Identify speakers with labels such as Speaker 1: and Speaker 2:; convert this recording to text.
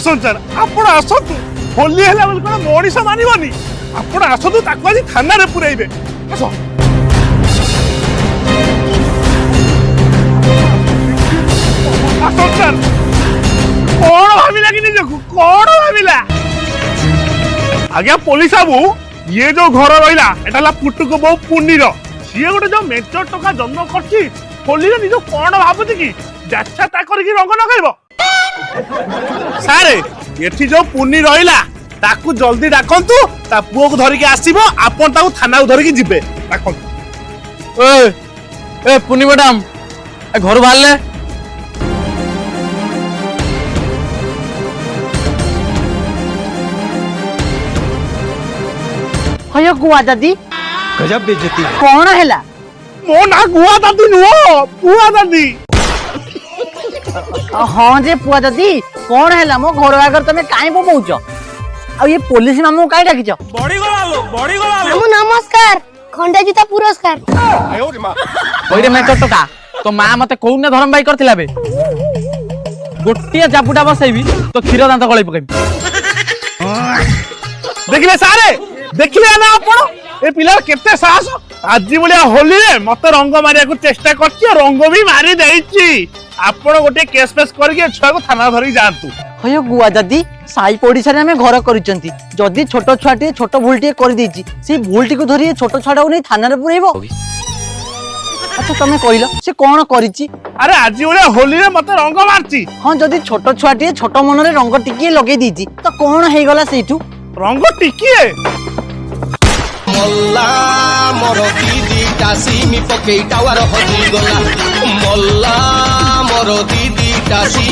Speaker 1: sir आपण आसतु होली हेला बोल कोन मଣିଷ मानिबनी आपण आसतु ताको आज थाना रे पुरेइबे आसो आसो सर कोन भाबिला कि निजकु कोन भाबिला आज्ञा पुलिस बाबू ये जो घर रहिला एटाला पुटुक बहु पुनीर सीए गोटे जो मेचर टका जन्म करछि होली रे निज कोन भाबुति कि जाच्छा ता करी रंग लगाइबो सारे एठी जो पुनी रहिला ताकू जल्दी डाकंतु ता पुओ को धरि के आसीबो आपन ताकू थाना को धरि के जिबे डाकंतु
Speaker 2: ए पुनी मैडम घर बाहरले
Speaker 3: हयो गुआ दादी
Speaker 2: गजब बेइज्जती
Speaker 3: कौन हैला
Speaker 1: मो ना गुआ दादी नुओ पुआ दादी
Speaker 3: हाँ जे पुआ दादी कौन हैला मो घर आगर तमे काई बमौछ आ ये पुलिस मामू काई डाकिछ
Speaker 1: बड़ी गला
Speaker 4: मामू नमस्कार खंडा जूता पुरस्कार
Speaker 1: आयो रे मां
Speaker 2: ओइरे मेचर टका तो मां मते कोउने धरम भाई करथिला बे गोटिया जापुटा बसैबी तो क्षीर दांत गळै पकैबी
Speaker 1: देखिले सारे देखिले ना आपण ए पिला केते साहस आजी बोलिया होली रे मते रंग मारिया को चेष्टा करछि और रंग भी मारी देइछि आपण गोटे केस पेस करके छुआ को थाना धरि जातु
Speaker 3: हयो गुआ दादी साई पड़िसा रे हमें घर करिसंती जदी छोट छुआटी छोट भूलटी कर देछि से भूलटी को धरि छोट छुआटा नै थाना रे पुरेबो अच्छा तमे कहिलो से कोन करिछि
Speaker 1: अरे आजी बोलिया होली रे मते रंग मारछि
Speaker 3: हां जदी छोट छुआटी छोट मन रे रंग टिकी लगे देछि तो कोन हे गला सेठू
Speaker 1: रंग टिकिए
Speaker 5: मल्ला मोर दीदी टासी मी पकेई टावर हजी गला मल्ला मोर दीदी टासी